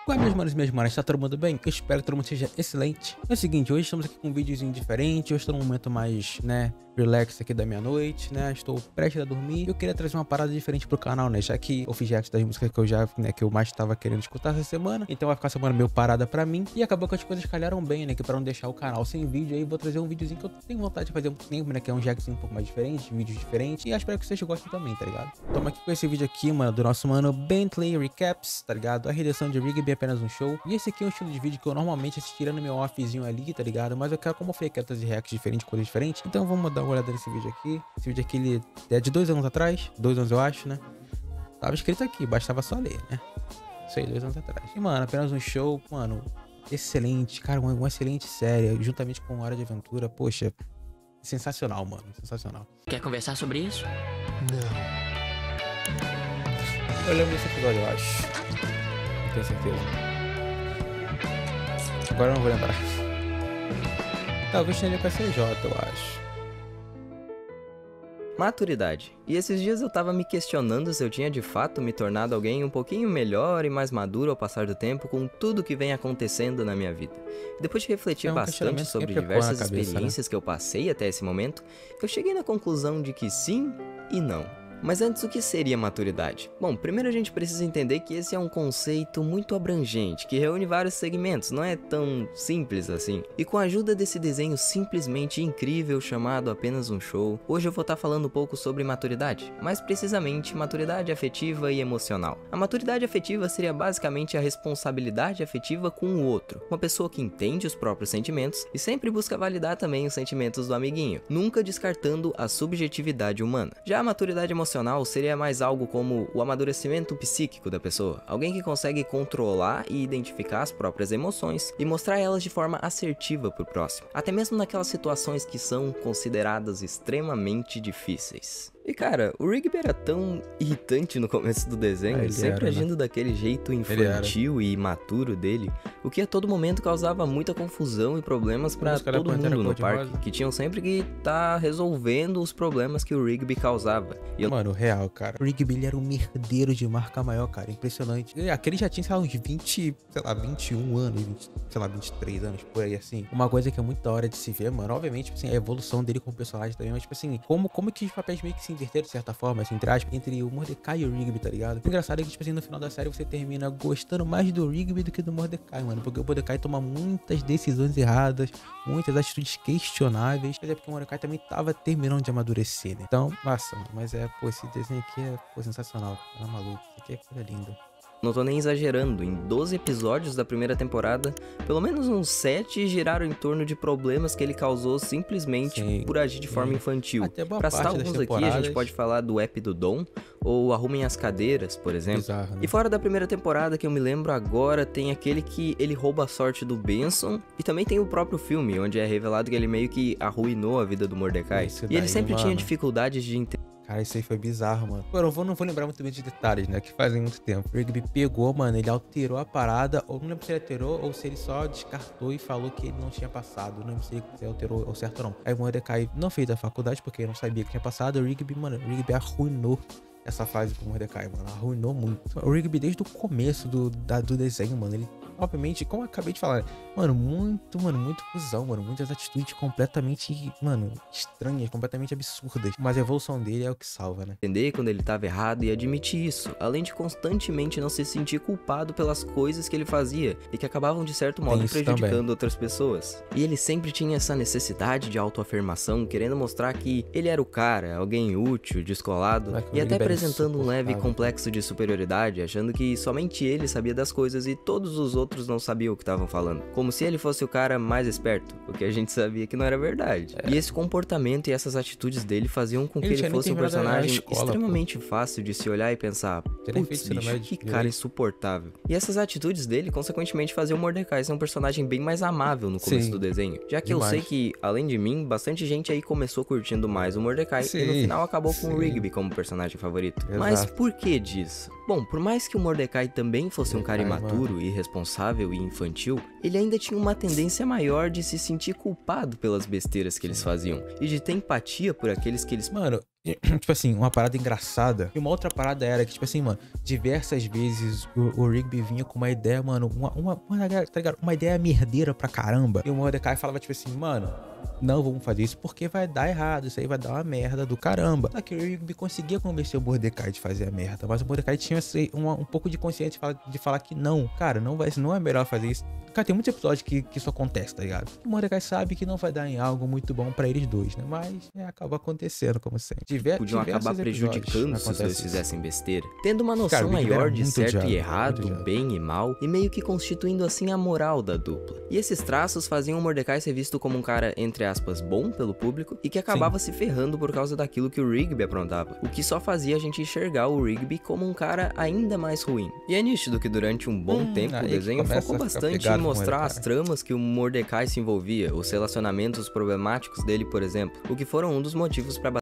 Qual é, meus manos e minhas manas? Tá todo mundo bem? Eu espero que todo mundo seja excelente. É o seguinte, hoje estamos aqui com um videozinho diferente. Hoje estou num momento mais, relax aqui da minha noite, Estou prestes a dormir. Eu queria trazer uma parada diferente pro canal, Já que eu fiz react das músicas que eu já, que eu mais estava querendo escutar essa semana. Então vai ficar a semana meio parada pra mim. E acabou que as coisas calharam bem, Que pra não deixar o canal sem vídeo aí, vou trazer um videozinho que eu tenho vontade de fazer um tempo, Que é um reactzinho um pouco mais diferente, vídeos diferentes. E espero que vocês gostem também, tá ligado? Tamo aqui com esse vídeo aqui, mano, do nosso mano Bentley Recaps, tá ligado? A redenção de Rigby é apenas um show. E esse aqui é um estilo de vídeo que eu normalmente assistiria no meu offzinho ali, tá ligado? Mas eu quero, como eu falei, quero trazer reacts diferentes, coisas diferentes. Então vamos dar uma olhada nesse vídeo aqui. Esse vídeo aqui, ele é de 2 anos atrás. 2 anos eu acho, Tava escrito aqui, bastava só ler, Isso aí, 2 anos atrás. E, mano, apenas um show, mano, excelente. Cara, uma excelente série, juntamente com Hora de Aventura. Poxa, sensacional, mano, sensacional. Quer conversar sobre isso? Não. Eu lembro desse episódio, eu acho. Não tenho certeza. Agora eu não vou lembrar. Talvez tenha com a CJ, eu acho. Maturidade. E esses dias eu tava me questionando se eu tinha de fato me tornado alguém um pouquinho melhor e mais maduro ao passar do tempo com tudo que vem acontecendo na minha vida. Depois de refletir bastante sobre diversas experiências que eu passei até esse momento, eu cheguei na conclusão de que sim e não. Mas antes, o que seria maturidade? Bom, primeiro a gente precisa entender que esse é um conceito muito abrangente, que reúne vários segmentos, não é tão simples assim. E com a ajuda desse desenho simplesmente incrível chamado Apenas um Show, hoje eu vou estar falando um pouco sobre maturidade, mais precisamente maturidade afetiva e emocional. A maturidade afetiva seria basicamente a responsabilidade afetiva com o outro, uma pessoa que entende os próprios sentimentos e sempre busca validar também os sentimentos do amiguinho, nunca descartando a subjetividade humana. Já a maturidade emocional seria mais algo como o amadurecimento psíquico da pessoa, alguém que consegue controlar e identificar as próprias emoções e mostrar elas de forma assertiva pro próximo, até mesmo naquelas situações que são consideradas extremamente difíceis. E cara, o Rigby era tão irritante no começo do desenho, sempre agindo daquele jeito infantil e imaturo dele, o que a todo momento causava muita confusão e problemas pra todo mundo no parque, que tinham sempre que estar resolvendo os problemas que o Rigby causava. Mano, real, cara. O Rigby, ele era um merdeiro de marca maior, cara, impressionante. Aquele já tinha, sei lá, uns 20, sei lá, 21 anos, 20, sei lá, 23 anos, por aí, assim. Uma coisa que é muito da hora de se ver, mano, obviamente, tipo assim, a evolução dele como personagem também, mas, tipo assim, como que os papéis meio que se inverteram de certa forma, assim, entre aspas, entre o Mordecai e o Rigby, tá ligado? O engraçado é que, tipo assim, no final da série você termina gostando mais do Rigby do que do Mordecai, mano, porque o Mordecai toma muitas decisões erradas, muitas atitudes questionáveis, mas é porque o Mordecai também tava terminando de amadurecer, Então, nossa, mas pô, esse desenho aqui é, sensacional, tá maluco, isso aqui é coisa linda. Não tô nem exagerando, em 12 episódios da primeira temporada, pelo menos uns 7 giraram em torno de problemas que ele causou simplesmente por agir de forma infantil. Pra citar alguns aqui, a gente pode falar do app do Dom, ou Arrumem as Cadeiras, por exemplo. Bizarro, E fora da primeira temporada, que eu me lembro agora, tem aquele que ele rouba a sorte do Benson, e também tem o próprio filme, onde é revelado que ele meio que arruinou a vida do Mordecai. E ele sempre tinha dificuldades de entender. Cara, isso aí foi bizarro, mano. Pô, eu não vou lembrar muito bem de detalhes, que fazem muito tempo. O Rigby pegou, mano, ele alterou a parada, ou não lembro se ele alterou, ou se ele só descartou e falou que ele não tinha passado. Não lembro se ele alterou ou certo ou não. Aí o Mordecai não fez a faculdade, porque ele não sabia que tinha passado. O Rigby, mano, o Rigby arruinou essa fase pro Mordecai, mano. Arruinou muito. O Rigby, desde o começo do desenho, mano, ele, obviamente, como eu acabei de falar, mano, muito cuzão, mano. Muitas atitudes completamente, mano, estranhas, completamente absurdas. Mas a evolução dele é o que salva, Entender quando ele tava errado e admitir isso, além de constantemente não se sentir culpado pelas coisas que ele fazia e que acabavam, de certo modo, prejudicando outras pessoas. E ele sempre tinha essa necessidade de autoafirmação, querendo mostrar que ele era o cara, alguém útil, descolado, e até apresentando um leve complexo de superioridade, achando que somente ele sabia das coisas e todos os outros não sabiam o que estavam falando, como se ele fosse o cara mais esperto, o que a gente sabia que não era verdade. E esse comportamento e essas atitudes dele faziam com que ele fosse um personagem extremamente fácil de se olhar e pensar, putz, bicho, que cara insuportável. E essas atitudes dele, consequentemente, faziam o Mordecai ser um personagem bem mais amável no começo do desenho, já que eu sei que, além de mim, bastante gente aí começou curtindo mais o Mordecai e no final acabou com o Rigby como personagem favorito. Mas por que disso? Bom, por mais que o Mordecai também fosse um cara imaturo, irresponsável e infantil, ele ainda tinha uma tendência maior de se sentir culpado pelas besteiras que eles faziam e de ter empatia por aqueles que eles... Mano, tipo assim, uma parada engraçada. E uma outra parada era que, tipo assim, mano, diversas vezes o Rigby vinha com uma ideia, mano, tá ligado? Uma ideia merdeira pra caramba. E o Mordecai falava, tipo assim, mano, não vamos fazer isso porque vai dar errado, isso aí vai dar uma merda do caramba. Só que o Rigby conseguia convencer o Mordecai de fazer a merda, mas o Mordecai tinha um pouco de consciência de falar que não, cara, não é melhor fazer isso. Cara, tem muitos episódios que isso acontece, tá ligado? O Mordecai sabe que não vai dar em algo muito bom pra eles dois, né? Mas acaba acontecendo, como sempre. Podiam acabar prejudicando se os dois fizessem besteira. Tendo uma noção maior de certo e errado, bem e mal, e meio que constituindo assim a moral da dupla. E esses traços faziam o Mordecai ser visto como um cara, entre aspas, bom pelo público, e que acabava se ferrando por causa daquilo que o Rigby aprontava, o que só fazia a gente enxergar o Rigby como um cara ainda mais ruim. E é nítido que durante um bom tempo o desenho focou bastante em mostrar as tramas que o Mordecai se envolvia, os relacionamentos problemáticos dele, por exemplo, o que foram um dos motivos pra...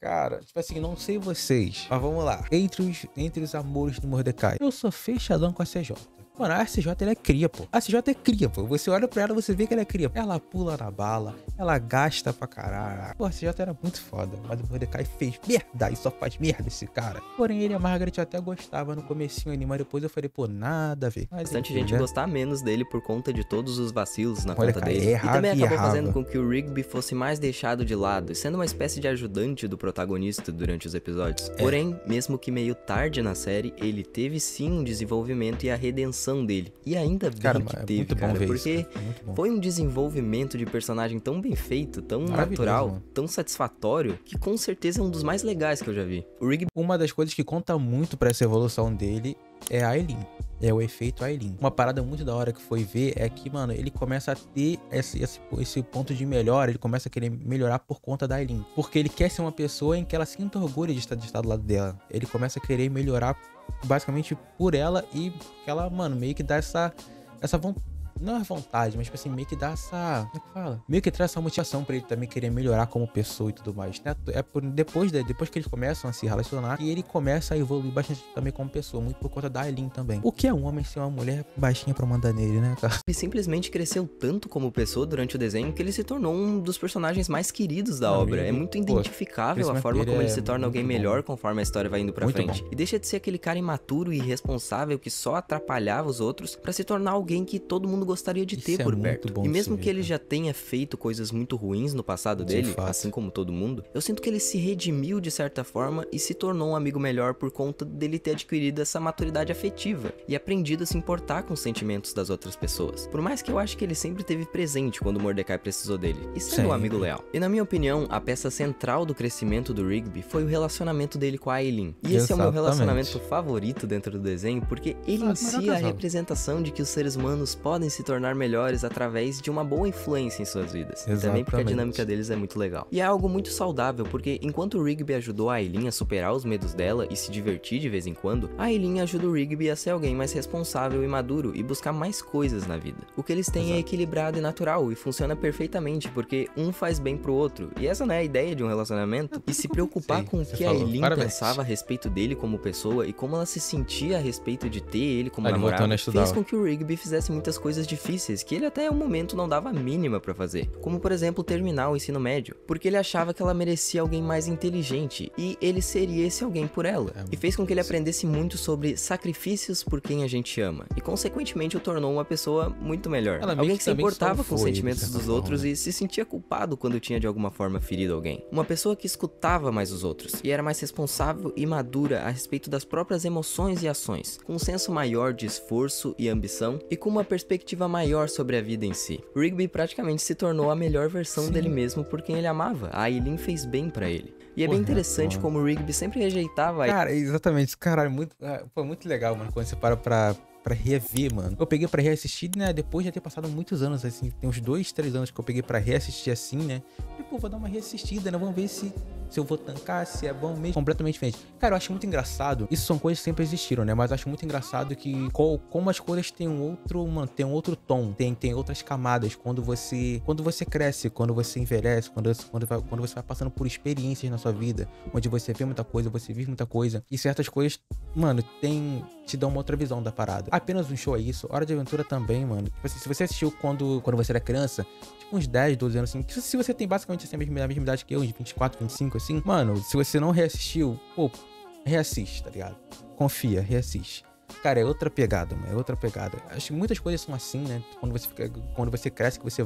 Cara, tipo assim, não sei vocês, mas vamos lá. Entre os amores do Mordecai, eu sou fechadão com a CJ. Mano, a CJ, ela é cria, pô. A CJ é cria, pô. Você olha pra ela, você vê que ela é cria. Ela pula na bala, ela gasta pra caralho. Pô, a CJ era muito foda, mas o Mordecai fez merda e só faz merda esse cara. Porém, ele e a Margaret até gostava no comecinho ali, mas depois eu falei, pô, nada a ver. Mas bastante gente gostar menos dele por conta de todos os vacilos na conta dele. E também acabou fazendo com que o Rigby fosse mais deixado de lado, sendo uma espécie de ajudante do protagonista durante os episódios. Porém, mesmo que meio tarde na série, ele teve sim um desenvolvimento e a redenção dele. E ainda bem que teve, cara, porque foi um desenvolvimento de personagem tão bem feito, tão natural, tão satisfatório, que com certeza é um dos mais legais que eu já vi. O Rigby... Uma das coisas que conta muito pra essa evolução dele é a Aileen. É o efeito Aileen. Uma parada muito da hora que foi ver é que, mano, ele começa a ter esse ponto de melhora, ele começa a querer melhorar por conta da Aileen. Porque ele quer ser uma pessoa em que ela sinta orgulho de estar do lado dela. Ele começa a querer melhorar basicamente por ela e ela, mano, meio que dá essa vontade. Não é vontade, mas tipo assim, meio que dá essa... Como é que fala? Meio que traz essa motivação pra ele também querer melhorar como pessoa e tudo mais, né? Depois que eles começam a se relacionar, e ele começa a evoluir bastante também como pessoa, muito por conta da Aileen também. O que é um homem ser uma mulher baixinha pra mandar nele, né, cara? Ele simplesmente cresceu tanto como pessoa durante o desenho que ele se tornou um dos personagens mais queridos da obra. É muito identificável a forma como ele se torna alguém melhor conforme a história vai indo pra frente. E deixa de ser aquele cara imaturo e irresponsável que só atrapalhava os outros pra se tornar alguém que todo mundo gostaria de ter por perto. E mesmo que ele já tenha feito coisas muito ruins no passado dele, assim como todo mundo, eu sinto que ele se redimiu de certa forma e se tornou um amigo melhor por conta dele ter adquirido essa maturidade afetiva e aprendido a se importar com os sentimentos das outras pessoas. Por mais que eu acho que ele sempre esteve presente quando o Mordecai precisou dele, e sendo um amigo leal. E na minha opinião, a peça central do crescimento do Rigby foi o relacionamento dele com a Aileen. E esse é o meu relacionamento favorito dentro do desenho, porque ele em si é a representação de que os seres humanos podem se tornar melhores através de uma boa influência em suas vidas. E também porque a dinâmica deles é muito legal. E é algo muito saudável, porque enquanto o Rigby ajudou a Aileen a superar os medos dela e se divertir de vez em quando, a Aileen ajuda o Rigby a ser alguém mais responsável e maduro e buscar mais coisas na vida. O que eles têm é equilibrado e natural e funciona perfeitamente, porque um faz bem pro outro. E essa não é a ideia de um relacionamento. E se preocupar com o que a Aileen pensava a respeito dele como pessoa e como ela se sentia a respeito de ter ele como namorado, fez com que o Rigby fizesse muitas coisas difíceis que ele até o momento não dava a mínima pra fazer, como por exemplo terminar o ensino médio, porque ele achava que ela merecia alguém mais inteligente e ele seria esse alguém por ela, e fez com que ele aprendesse muito sobre sacrifícios por quem a gente ama, e consequentemente o tornou uma pessoa muito melhor, alguém que se importava com os sentimentos dos outros e se sentia culpado quando tinha de alguma forma ferido alguém, uma pessoa que escutava mais os outros, e era mais responsável e madura a respeito das próprias emoções e ações, com um senso maior de esforço e ambição, e com uma perspectiva maior sobre a vida em si. O Rigby praticamente se tornou a melhor versão dele mesmo por quem ele amava. A Aileen fez bem pra ele. E é bem interessante como o Rigby sempre rejeitava... Cara, exatamente. Caralho, foi muito legal, mano, quando você para pra rever, mano. Eu peguei pra reassistir, né, depois de ter passado muitos anos, assim, tem uns 2, 3 anos que eu peguei pra reassistir assim, né. E, pô, vou dar uma reassistida, né, vamos ver se eu vou tancar, se é bom mesmo. Completamente diferente. Cara, eu acho muito engraçado. Isso são coisas que sempre existiram, né? Mas eu acho muito engraçado que como as coisas têm um outro tom, tem outras camadas quando você cresce, quando você envelhece, quando você vai passando por experiências na sua vida, onde você vê muita coisa, você vive muita coisa, e certas coisas mano, te dá uma outra visão da parada. Apenas um show é isso. Hora de Aventura também, mano. Tipo assim, se você assistiu quando você era criança, tipo uns 10, 12 anos assim, se você tem basicamente assim, a mesma idade que eu, de 24, 25, assim, mano, se você não reassistiu, pô, reassiste, tá ligado? Confia, reassiste. Cara, é outra pegada, mano, é outra pegada. Acho que muitas coisas são assim, né? Quando você cresce, que você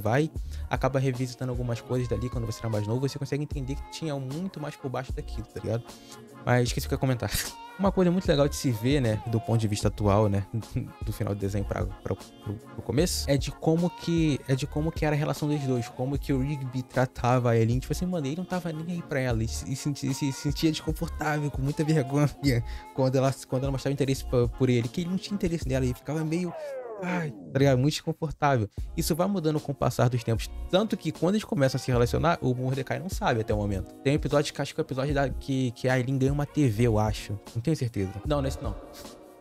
acaba revisitando algumas coisas dali, quando você era mais novo, você consegue entender que tinha muito mais por baixo daquilo, tá ligado? Mas esqueci o que eu ia comentar. Uma coisa muito legal de se ver, né, do ponto de vista atual, né, do final do desenho pro começo, é de como que era a relação dos dois, como que o Rigby tratava a Eileen. Tipo assim, mano, ele não tava nem aí pra ela, e se sentia desconfortável, com muita vergonha, quando ela mostrava interesse por ele, que ele não tinha interesse nela, e ficava meio... Ai, tá ligado? Muito desconfortável. Isso vai mudando com o passar dos tempos. Tanto que quando eles começam a se relacionar, o Mordecai não sabe até o momento. Tem um episódio que acho que é o episódio que a Eileen ganha uma TV, eu acho. Não tenho certeza. Não, nesse não.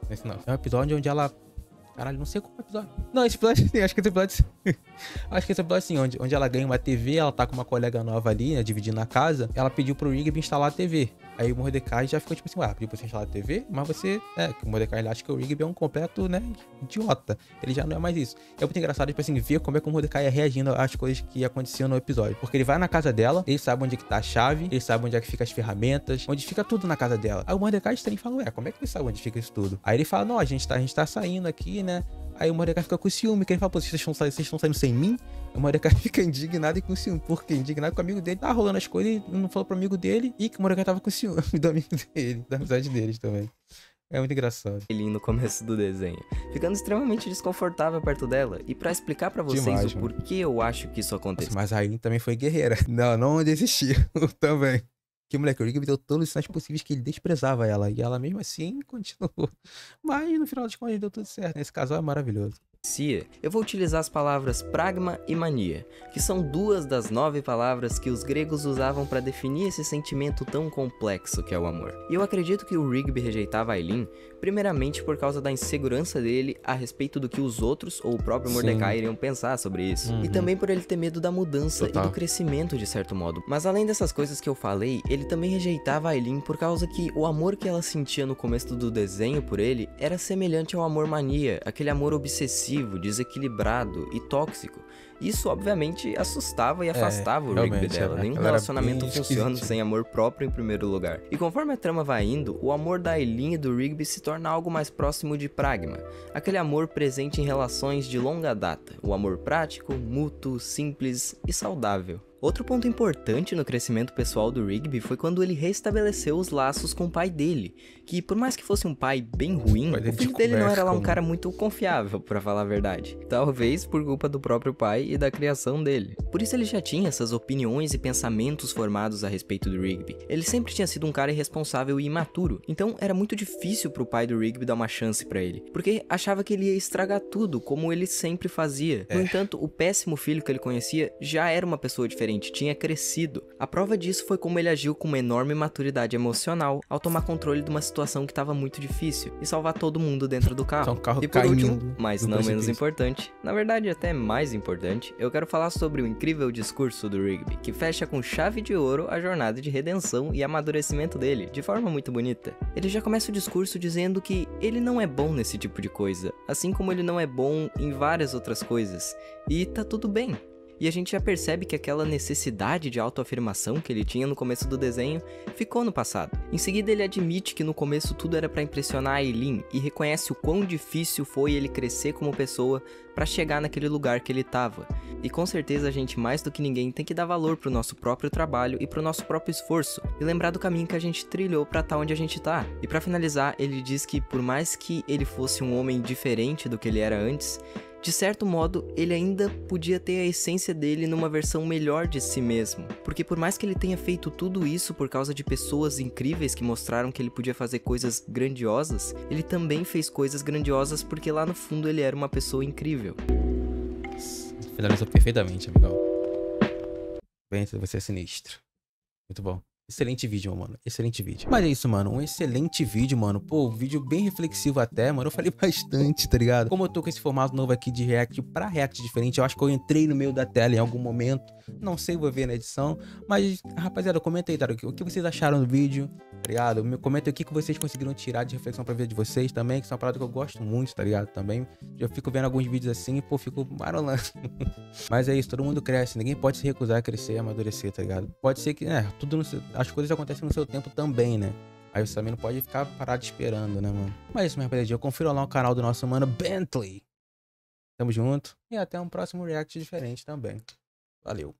Nesse não. É um episódio onde ela... Caralho, não sei qual é o episódio. Não, esse episódio sim, acho que esse episódio sim. Acho que esse episódio sim, onde ela ganha uma TV, ela tá com uma colega nova ali, né, dividindo a casa. Ela pediu pro Rigby instalar a TV. Aí o Mordecai já ficou tipo assim, pediu pra você instalar a TV, mas você... que o Mordecai acha que o Rigby é um completo, né, idiota. Ele já não é mais isso. É muito engraçado, tipo assim, ver como é que o Mordecai ia reagindo às coisas que aconteciam no episódio. Porque ele vai na casa dela, ele sabe onde é que tá a chave, ele sabe onde é que fica as ferramentas, onde fica tudo na casa dela. Aí o Mordecai estranho fala, como é que ele sabe onde fica isso tudo? Aí ele fala, não, a gente tá saindo aqui, né? Aí o Mordecai fica com ciúme, que ele fala, pô, vocês estão saindo sem mim? O Mordecai fica indignado e com ciúme. Por quê? Indignado com o amigo dele. Tá rolando as coisas e não falou pro amigo dele. E que o Mordecai tava com ciúme do amigo dele, da amizade deles também. É muito engraçado. Ele no começo do desenho, ficando extremamente desconfortável perto dela. E pra explicar pra vocês demais, o porquê eu acho que isso aconteceu. Mas a Aileen também foi guerreira. Não desistiu também. Que moleque, o Rigby deu todos os sinais possíveis que ele desprezava ela. E ela mesmo assim continuou. Mas no final das contas deu tudo certo. Esse casal é maravilhoso. Eu vou utilizar as palavras pragma e mania, que são 2 das 9 palavras que os gregos usavam para definir esse sentimento tão complexo que é o amor. E eu acredito que o Rigby rejeitava a Eileen, primeiramente por causa da insegurança dele a respeito do que os outros ou o próprio Mordecai iriam pensar sobre isso. E também por ele ter medo da mudança e do crescimento de certo modo. Mas além dessas coisas que eu falei, ele também rejeitava a Eileen por causa que o amor que ela sentia no começo do desenho por ele era semelhante ao amor mania, aquele amor obsessivo, desequilibrado e tóxico. Isso obviamente assustava e afastava o Rigby dela. Nenhum relacionamento funciona sem amor próprio em primeiro lugar. E conforme a trama vai indo, o amor da Eileen e do Rigby se torna algo mais próximo de pragma, aquele amor presente em relações de longa data, o amor prático, mútuo, simples e saudável. Outro ponto importante no crescimento pessoal do Rigby foi quando ele restabeleceu os laços com o pai dele, que por mais que fosse um pai bem ruim, o filho dele não era lá um cara muito confiável, pra falar a verdade. Talvez por culpa do próprio pai e da criação dele. Por isso ele já tinha essas opiniões e pensamentos formados a respeito do Rigby. Ele sempre tinha sido um cara irresponsável e imaturo, então era muito difícil pro pai do Rigby dar uma chance pra ele, porque achava que ele ia estragar tudo, como ele sempre fazia. No entanto, o péssimo filho que ele conhecia já era uma pessoa diferente, tinha crescido. A prova disso foi como ele agiu com uma enorme maturidade emocional ao tomar controle de uma situação que estava muito difícil e salvar todo mundo dentro do carro. E por último, mas não menos importante, na verdade até mais importante, eu quero falar sobre o incrível discurso do Rigby, que fecha com chave de ouro a jornada de redenção e amadurecimento dele, de forma muito bonita. Ele já começa o discurso dizendo que ele não é bom nesse tipo de coisa, assim como ele não é bom em várias outras coisas, e tá tudo bem. E a gente já percebe que aquela necessidade de autoafirmação que ele tinha no começo do desenho ficou no passado. Em seguida ele admite que no começo tudo era pra impressionar a Eileen e reconhece o quão difícil foi ele crescer como pessoa pra chegar naquele lugar que ele tava. E com certeza a gente mais do que ninguém tem que dar valor pro nosso próprio trabalho e pro nosso próprio esforço e lembrar do caminho que a gente trilhou pra tá onde a gente tá. E pra finalizar, ele diz que por mais que ele fosse um homem diferente do que ele era antes, de certo modo, ele ainda podia ter a essência dele numa versão melhor de si mesmo. Porque por mais que ele tenha feito tudo isso por causa de pessoas incríveis que mostraram que ele podia fazer coisas grandiosas, ele também fez coisas grandiosas porque lá no fundo ele era uma pessoa incrível. Finalizou perfeitamente, amigão. Bem, você é sinistro. Muito bom. Excelente vídeo, mano. Excelente vídeo. Mas é isso, mano. Um excelente vídeo, mano. Pô, vídeo bem reflexivo até, mano. Eu falei bastante, tá ligado? Como eu tô com esse formato novo aqui de react pra react diferente, eu acho que eu entrei no meio da tela em algum momento. Não sei, vou ver na edição. Mas, rapaziada, comenta aí, tá? O que vocês acharam do vídeo, tá ligado? Comenta aí o que vocês conseguiram tirar de reflexão pra vida de vocês também, que é uma parada que eu gosto muito, tá ligado? Também. Eu fico vendo alguns vídeos assim, pô, fico marolando. Mas é isso, todo mundo cresce. Ninguém pode se recusar a crescer e amadurecer, tá ligado? Pode ser que, tudo no seu... As coisas acontecem no seu tempo também, né? Aí você também não pode ficar parado esperando, né, mano? Mas é isso, minha rapaziada. Confira lá o canal do nosso mano Bentley. Tamo junto. E até um próximo react diferente também. Valeu.